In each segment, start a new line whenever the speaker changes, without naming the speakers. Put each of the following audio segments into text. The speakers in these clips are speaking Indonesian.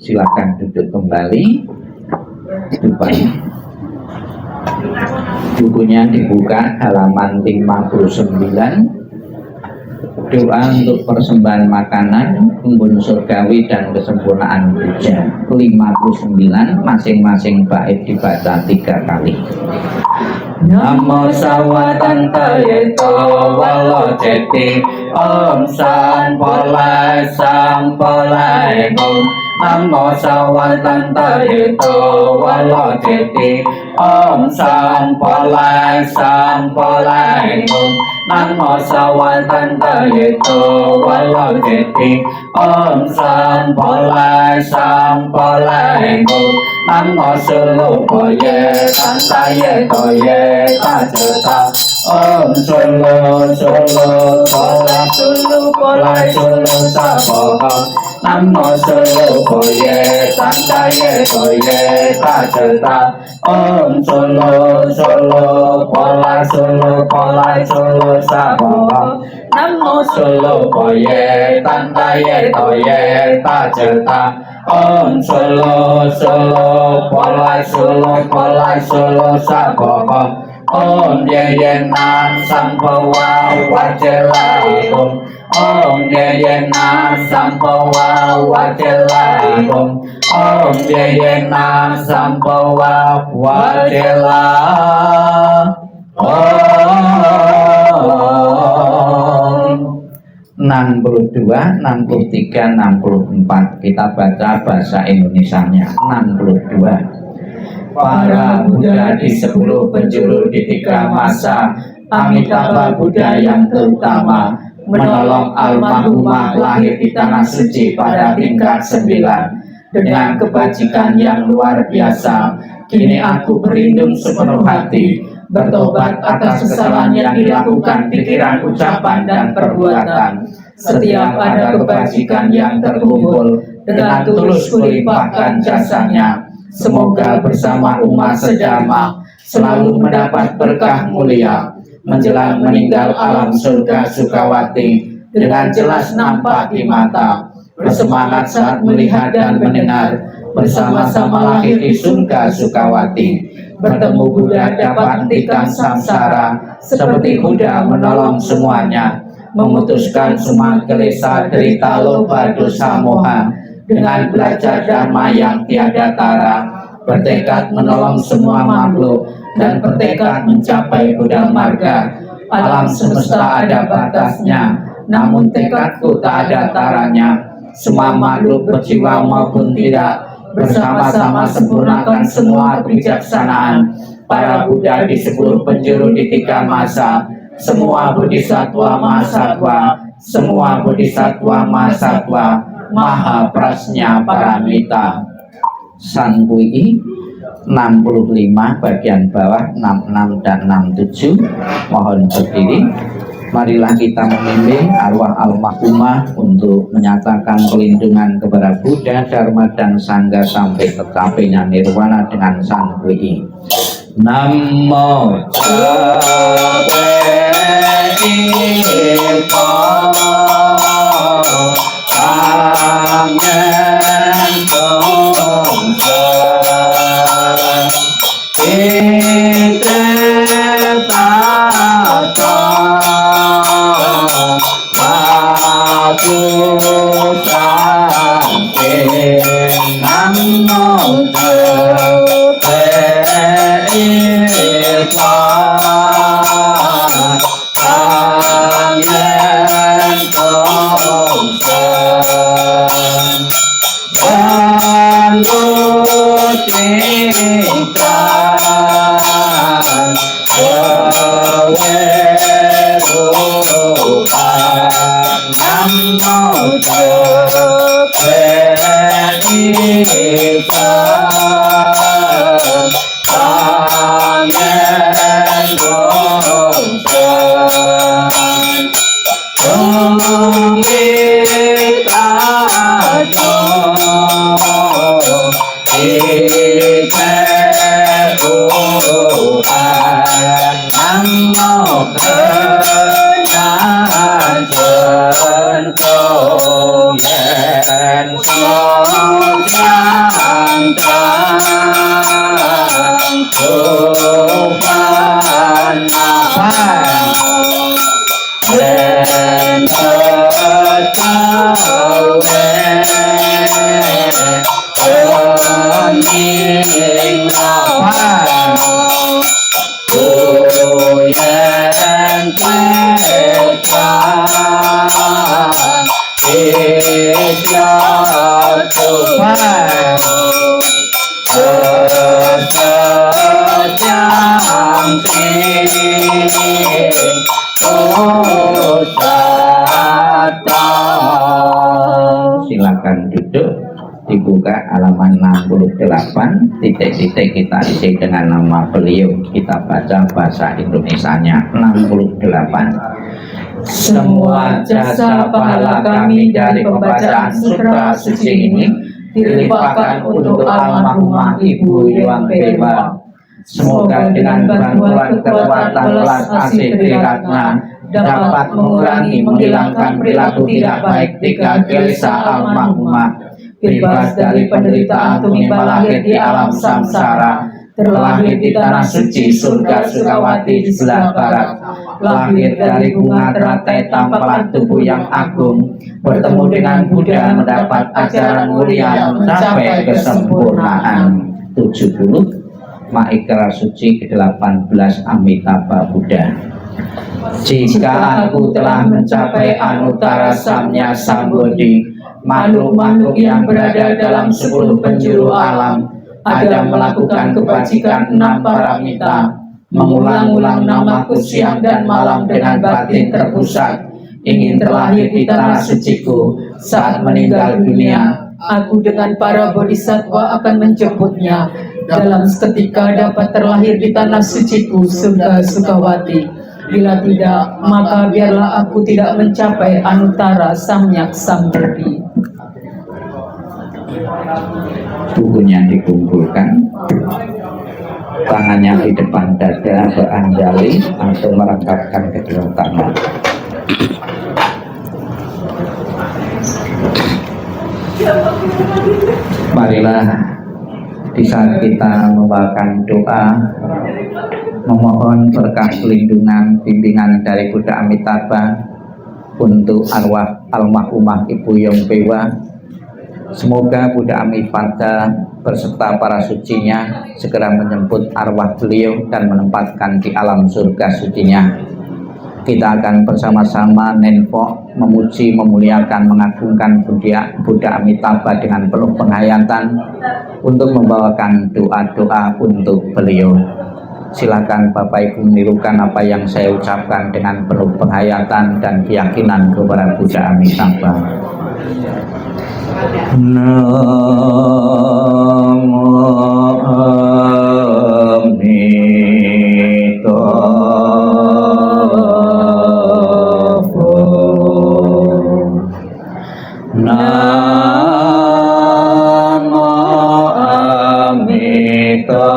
Silakan duduk kembali. Bukunya dibuka halaman 59. Doa untuk persembahan makanan, embun surgawi dan kesempurnaan puja. 59 masing-masing bait dibaca 3 kali. Namo sawatanta yeto walo jeti om san polai sam polai om. Namo sawatanta yeto walo jeti om san polai sam polai om. Namo sawatanta yeto walo jeti om san polai sam polai om. Namo sulu koye tanta yeto ye ta jeta om sulu sulu polai sulu polai sulu sabohong. Namo sulu koye tanta yeto ye ta jeta om sulu sulu polai sulu sabohong. Namo sulu koye tanta yeto ye ta jeta om sulu sulu polai sulu sabohong. Om yeyenan sampawa wajelahum. Om yeyenan sampawa wajelahum. Om yeyenan sampawa wajelahum. 62, 63, 64. Kita baca bahasa Indonesianya. 62. para Buddha di 10 penjuru di 3 masa, Amitabha Buddha yang terutama, menolong almarhumah lahir di tanah suci pada tingkat 9. Dengan kebajikan yang luar biasa, kini aku berlindung sepenuh hati, bertobat atas kesalahan yang dilakukan pikiran, ucapan, dan perbuatan. Setiap ada kebajikan yang terkumpul, dengan tulus kulimpahkan jasanya. Semoga bersama umat sejamaah selalu mendapat berkah mulia. Menjelang meninggal alam surga Sukawati dengan jelas nampak di mata. Bersemangat saat melihat dan mendengar, bersama-sama lahir di surga Sukawati. Bertemu Buddha dapat hentikan samsara, seperti Buddha menolong semuanya, memutuskan semua gelesa, derita, loba, dosa, moha, dengan belajar dhamma yang tiada tara, bertekad menolong semua makhluk, dan bertekad mencapai Buddha marga. Alam semesta ada batasnya, namun tekadku tak ada taranya. Semua makhluk berjiwa maupun tidak, bersama-sama sempurnakan semua kebijaksanaan para Buddha di 10 penjuru di 3 masa. Semua bodhisatwa mahasatwa, semua bodhisatwa mahasatwa, maha prasnya paramita. Sanpui 65 bagian bawah 66 dan 67. Mohon berdiri. Marilah kita memimpin arwah almarhumah untuk menyatakan perlindungan kepada Buddha, Dharma, dan Sangha sampai tercapainya nirwana dengan Sanpui. Namo silakan duduk, dibuka halaman 68, titik-titik kita isi dengan nama beliau, kita baca bahasa Indonesianya. 68. Semua jasa pahala kami dari pembacaan sutra suci ini dilimpahkan untuk almarhumah Ibu Yuang Dewa. Semoga dengan bantuan kekuatan belas asih Triratna dapat mengurangi, menghilangkan perilaku tidak baik 3 gelesa almarhumah, bebas dari penderitaan tumimbal lahir di alam samsara, terlahir di tanah suci surga Sukawati di sebelah barat, lahir dari bunga teratai tampalan tubuh yang agung, bertemu dengan Buddha, mendapat ajaran mulia, mencapai kesempurnaan. 70. Maikara Suci ke-18 Amitabha Buddha. Jika aku telah mencapai Anuttara Samnya Sambodhi, makhluk-makhluk yang berada dalam 10 penjuru alam ada melakukan kebajikan 6 paramita, mengulang-ulang namaku siang dan malam dengan batin terpusat, ingin terlahir di tanah suciku. Saat meninggal dunia, aku dengan para bodhisattva akan menjemputnya. Dalam seketika dapat terlahir di tanah suciku, surga Sukawati. Bila tidak, maka biarlah aku tidak mencapai Anuttara Samyak Sambuddhi.
Bukunya dikumpulkan, tangannya di depan dada beranjali atau merangkapkan kedua tangan. Marilah di saat kita membawakan doa, memohon berkah pelindungan bimbingan dari Buddha Amitabha untuk arwah almarhumah Ibu Yongbewa. Semoga Buddha Amitabha berserta para sucinya segera menjemput arwah beliau dan menempatkan di alam surga sucinya. Kita akan bersama-sama nenpok memuji, memuliakan, mengagungkan Buddha Amitabha dengan penuh penghayatan untuk membawakan doa-doa untuk beliau. Silakan Bapak Ibu menirukan apa yang saya ucapkan dengan penuh penghayatan dan keyakinan kepada Buddha Amitabha. Namo Amitabha. Namo Amitabha.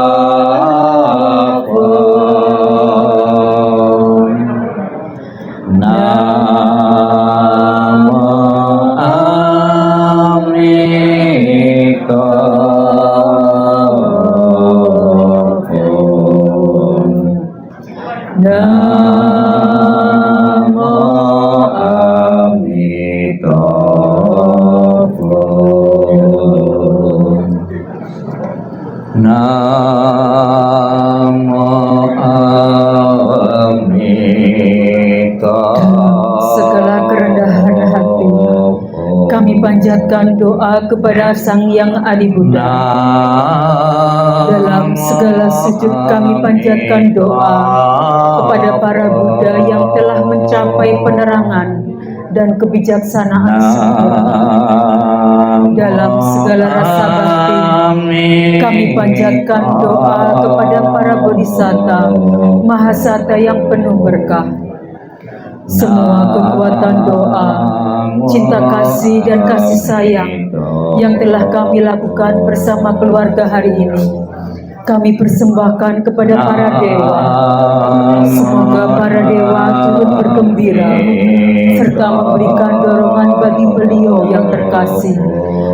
Namo Namo Amitabha. Namo Amitabha.
Segala kerendahan hati kami panjatkan doa kepada Sang Yang Adi Buddha. Dalam segala sujud kami panjatkan doa kepada para Buddha yang telah mencapai penerangan dan kebijaksanaan sempurna. Dalam segala rasa bakti kami panjatkan doa kepada para bodhisatta Mahasata yang penuh berkah. Semua kekuatan doa, cinta kasih dan kasih sayang yang telah kami lakukan bersama keluarga hari ini, kami persembahkan kepada para dewa. Semoga para dewa turut bergembira serta memberikan dorongan bagi beliau yang terkasih,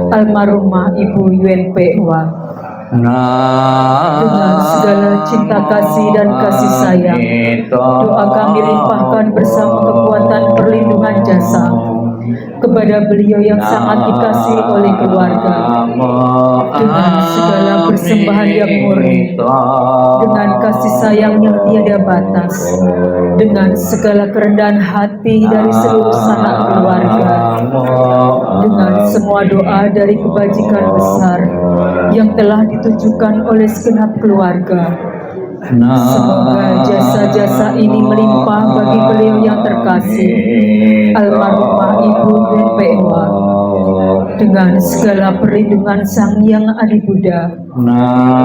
almarhumah Ibu Yuen Pewa. Dengan segala cinta kasih dan kasih sayang, doa kami limpahkan bersama kekuatan perlindungan jasa kepada beliau yang sangat dikasihi oleh keluarga. Dengan segala persembahan yang murni, dengan kasih sayang yang tiada batas, dengan segala kerendahan hati dari seluruh sanak keluarga, dengan semua doa dari kebajikan besar yang telah ditujukan oleh segenap keluarga. Semoga jasa-jasa ini melimpah bagi beliau yang terkasih, almarhumah Ibu Yuen Pewa, dengan segala perlindungan Sang Yang Adi Buddha,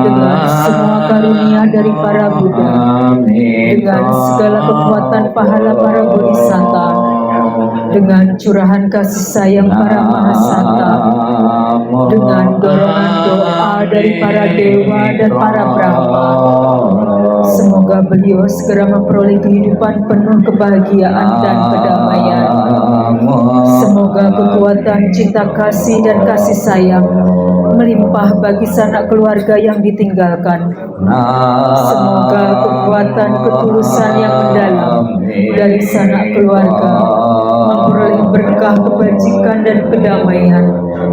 dengan semua karunia dari para Buddha, dengan segala kekuatan pahala para bodhisatta, dengan curahan kasih sayang para mahasata, dengan dorongan doa dari para dewa dan para brahma. Semoga beliau segera memperoleh kehidupan penuh kebahagiaan dan kedamaian. Semoga kekuatan cinta kasih dan kasih sayang melimpah bagi sanak keluarga yang ditinggalkan. Semoga kekuatan ketulusan yang mendalam dari sanak keluarga memperoleh berkah kebajikan dan kedamaian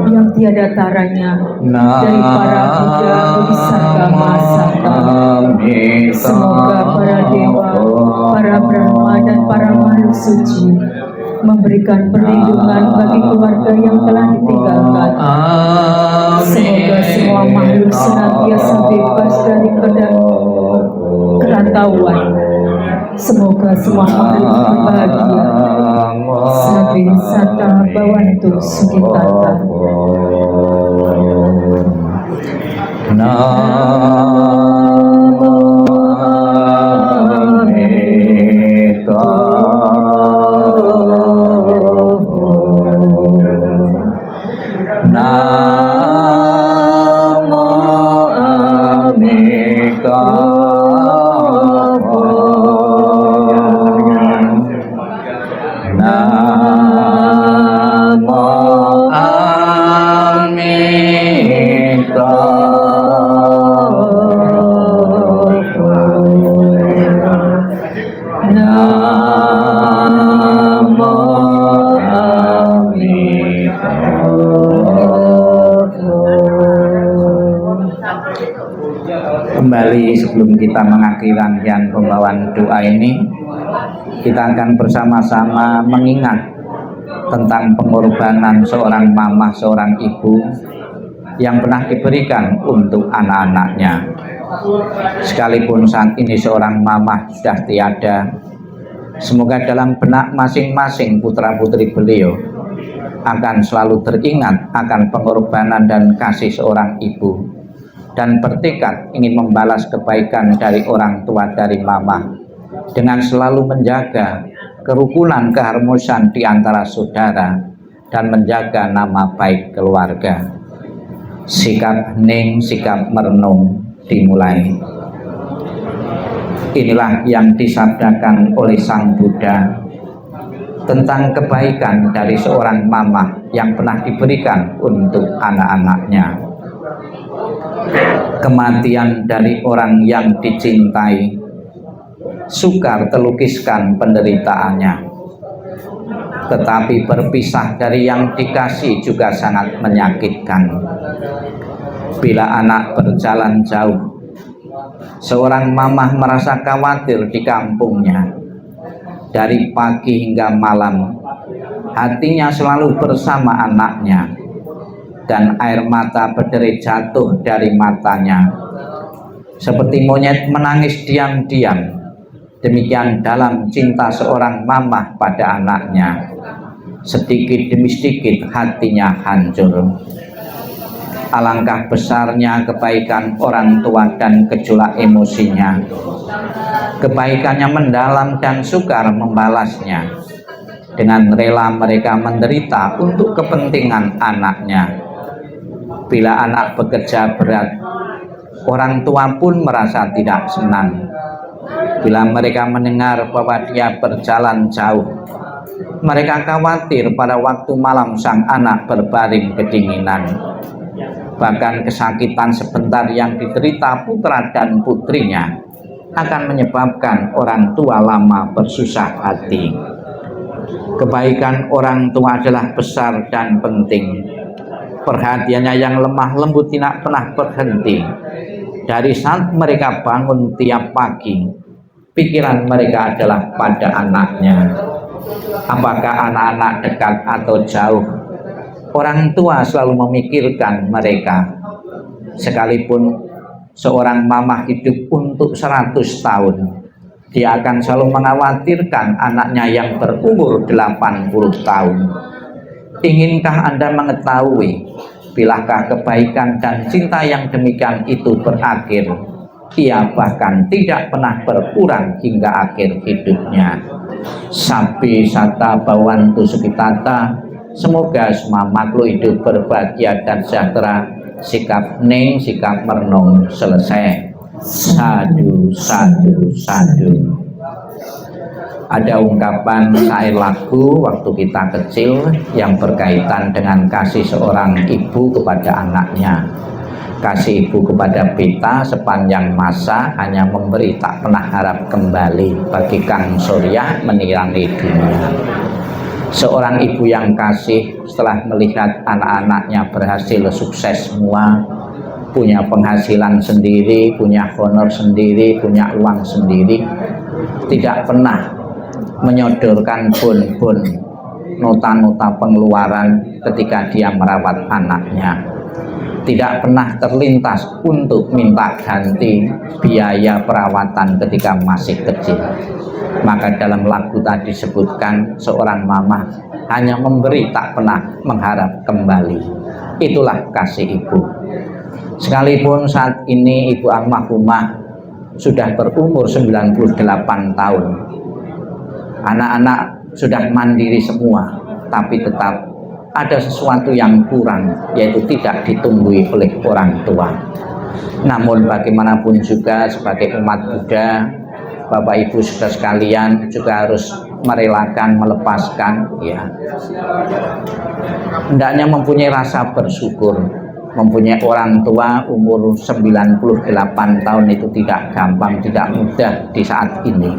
yang tiada taranya dari para Buddha Bodhisattva Mahasata. Semoga para dewa, para brahma dan para makhluk suci memberikan perlindungan bagi keluarga yang telah ditinggalkan. Semoga semua makhluk senantiasa bebas dari kerantauan. Semoga semua makhluk berbahagia. Sabi Sata Bawantu Sukitata.
Kembali sebelum kita mengakhiri rangkaian pembawaan doa ini, kita akan bersama-sama mengingat tentang pengorbanan seorang mama, seorang ibu yang pernah diberikan untuk anak-anaknya. Sekalipun saat ini seorang mama sudah tiada, semoga dalam benak masing-masing putra-putri beliau akan selalu teringat akan pengorbanan dan kasih seorang ibu, dan bertekad ingin membalas kebaikan dari orang tua dari mama dengan selalu menjaga kerukunan keharmonisan di antara saudara dan menjaga nama baik keluarga. Sikap hening, sikap merenung dimulai. Inilah yang disabdakan oleh Sang Buddha tentang kebaikan dari seorang mama yang pernah diberikan untuk anak-anaknya. Kematian dari orang yang dicintai sukar terlukiskan penderitaannya, tetapi berpisah dari yang dikasih juga sangat menyakitkan. Bila anak berjalan jauh, seorang mamah merasa khawatir di kampungnya. Dari pagi hingga malam, hatinya selalu bersama anaknya, dan air mata berderai jatuh dari matanya. Seperti monyet menangis diam-diam, demikian dalam cinta seorang mamah pada anaknya. Sedikit demi sedikit hatinya hancur. Alangkah besarnya kebaikan orang tua dan gejolak emosinya. Kebaikannya mendalam dan sukar membalasnya. Dengan rela mereka menderita untuk kepentingan anaknya. Bila anak bekerja berat, orang tua pun merasa tidak senang. Bila mereka mendengar bahwa dia berjalan jauh, mereka khawatir pada waktu malam sang anak berbaring kedinginan. Bahkan kesakitan sebentar yang diderita putra dan putrinya akan menyebabkan orang tua lama bersusah hati. Kebaikan orang tua adalah besar dan penting. Perhatiannya yang lemah lembut tidak pernah berhenti. Dari saat mereka bangun tiap pagi, pikiran mereka adalah pada anaknya. Apakah anak-anak dekat atau jauh, orang tua selalu memikirkan mereka. Sekalipun seorang mama hidup untuk 100 tahun, dia akan selalu mengkhawatirkan anaknya yang berumur 80 tahun. Inginkah Anda mengetahui bilakah kebaikan dan cinta yang demikian itu berakhir? Ia bahkan tidak pernah berkurang hingga akhir hidupnya. Sabi Sata Bawantu Sukitata. Semoga semua makhluk hidup berbahagia dan sejahtera. Sikap hening, sikap merenung selesai. Sadu, sadu, sadu. Ada ungkapan syair lagu waktu kita kecil yang berkaitan dengan kasih seorang ibu kepada anaknya. Kasih ibu kepada beta sepanjang masa hanya memberi, tak pernah harap kembali. Bagikan Surya menerangi dunia. Seorang ibu yang kasih setelah melihat anak-anaknya berhasil sukses semua, punya penghasilan sendiri, punya honor sendiri, punya uang sendiri, tidak pernah menyodorkan bon-bon nota-nota pengeluaran ketika dia merawat anaknya. Tidak pernah terlintas untuk minta ganti biaya perawatan ketika masih kecil. Maka dalam lagu tadi disebutkan seorang mama hanya memberi, tak pernah mengharap kembali. Itulah kasih ibu. Sekalipun saat ini ibu almarhumah sudah berumur 98 tahun, anak-anak sudah mandiri semua, tapi tetap ada sesuatu yang kurang, yaitu tidak ditunggui oleh orang tua. Namun bagaimanapun juga sebagai umat Buddha, Bapak Ibu saudara sekalian juga harus merelakan, melepaskan, ya. Hendaknya mempunyai rasa bersyukur. Mempunyai orang tua umur 98 tahun itu tidak gampang, tidak mudah di saat ini.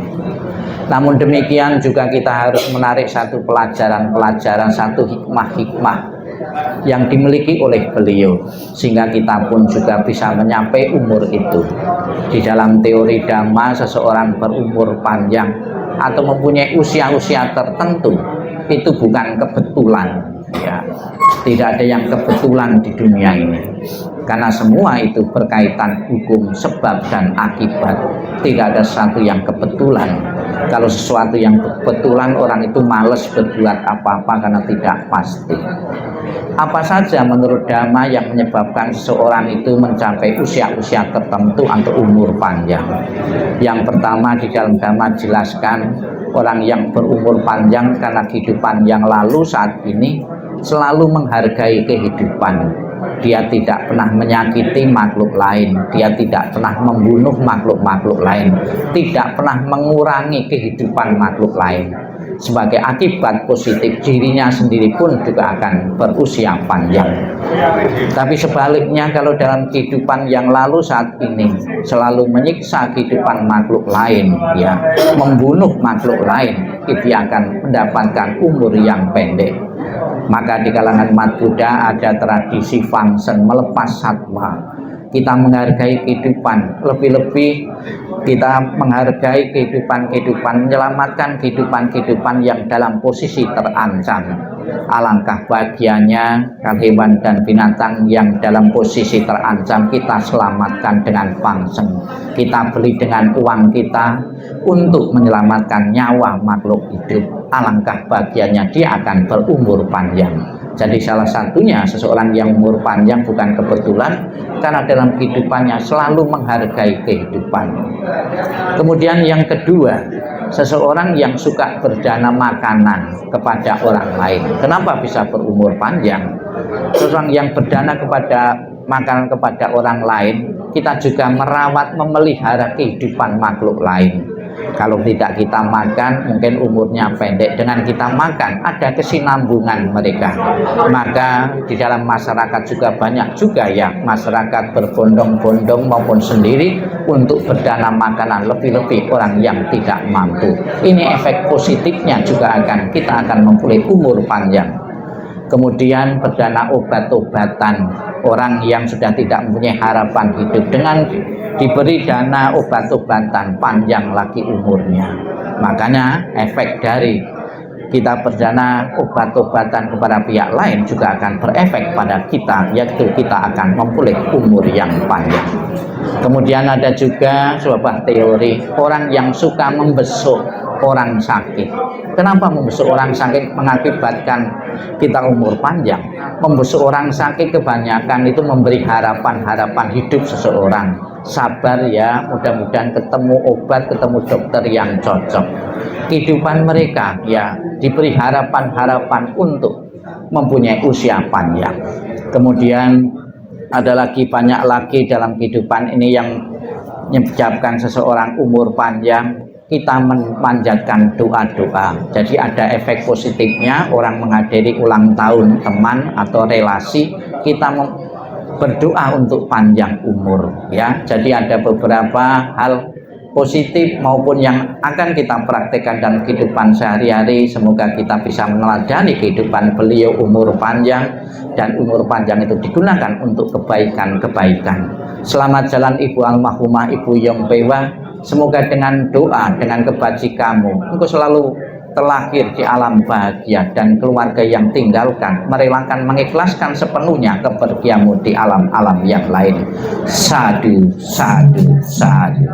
Namun demikian juga kita harus menarik satu pelajaran-pelajaran, satu hikmah-hikmah yang dimiliki oleh beliau, sehingga kita pun juga bisa menyampai umur itu. Di dalam teori Dhamma, seseorang berumur panjang atau mempunyai usia-usia tertentu itu bukan kebetulan, ya. Tidak ada yang kebetulan di dunia ini, karena semua itu berkaitan hukum sebab dan akibat. Tidak ada sesuatu yang kebetulan. Kalau sesuatu yang kebetulan, orang itu malas berbuat apa-apa karena tidak pasti. Apa saja menurut Dhamma yang menyebabkan seseorang itu mencapai usia-usia tertentu atau umur panjang? Yang pertama, di dalam Dhamma jelaskan orang yang berumur panjang karena kehidupan yang lalu saat ini selalu menghargai kehidupan. Dia tidak pernah menyakiti makhluk lain, dia tidak pernah membunuh makhluk-makhluk lain, tidak pernah mengurangi kehidupan makhluk lain. Sebagai akibat positif, dirinya sendiri pun juga akan berusia panjang. Tapi sebaliknya, kalau dalam kehidupan yang lalu saat ini selalu menyiksa kehidupan makhluk lain, ya, membunuh makhluk lain, dia akan mendapatkan umur yang pendek. Maka di kalangan umat Buddha ada tradisi fangsen, melepas satwa. Kita menghargai kehidupan, lebih-lebih kita menghargai kehidupan-kehidupan, menyelamatkan kehidupan-kehidupan yang dalam posisi terancam. Alangkah bahagianya hewan dan binatang yang dalam posisi terancam kita selamatkan dengan fangsen. Kita beli dengan uang kita untuk menyelamatkan nyawa makhluk hidup. Alangkah bahagianya dia akan berumur panjang. Jadi salah satunya seseorang yang umur panjang bukan kebetulan, karena dalam kehidupannya selalu menghargai kehidupan. Kemudian yang kedua, seseorang yang suka berdana makanan kepada orang lain. Kenapa bisa berumur panjang? Seseorang yang berdana kepada makanan kepada orang lain, kita juga merawat, memelihara kehidupan makhluk lain. Kalau tidak kita makan, mungkin umurnya pendek. Dengan kita makan, ada kesinambungan mereka. Maka di dalam masyarakat juga banyak juga ya, masyarakat berbondong-bondong maupun sendiri untuk berdana makanan, lebih-lebih orang yang tidak mampu. Ini efek positifnya juga kita akan mempunyai umur panjang. Kemudian berdana obat-obatan, orang yang sudah tidak mempunyai harapan hidup, dengan diberi dana obat-obatan panjang lagi umurnya. Makanya efek dari kita berdana obat-obatan kepada pihak lain juga akan berefek pada kita, yaitu kita akan mempunyai umur yang panjang. Kemudian ada juga sebuah teori orang yang suka membesuk orang sakit. Kenapa membesuk orang sakit mengakibatkan kita umur panjang? Membesuk orang sakit kebanyakan itu memberi harapan-harapan hidup seseorang. Sabar ya, mudah-mudahan ketemu obat, ketemu dokter yang cocok. Kehidupan mereka ya diberi harapan-harapan untuk mempunyai usia panjang. Kemudian ada lagi, banyak lagi dalam kehidupan ini yang menyebabkan seseorang umur panjang. Kita memanjatkan doa-doa. Jadi ada efek positifnya, orang menghadiri ulang tahun teman atau relasi, kita berdoa untuk panjang umur, ya. Jadi ada beberapa hal positif maupun yang akan kita praktekkan dalam kehidupan sehari-hari. Semoga kita bisa meneladani kehidupan beliau, umur panjang, dan umur panjang itu digunakan untuk kebaikan-kebaikan. Selamat jalan Ibu almarhumah Ibu Yompewa. Semoga dengan doa, dengan kebajikanmu, engkau selalu terlahir di alam bahagia dan keluarga yang tinggalkan merelakan mengikhlaskan sepenuhnya kepergianmu di alam-alam yang lain. Sadu, sadu, sadu.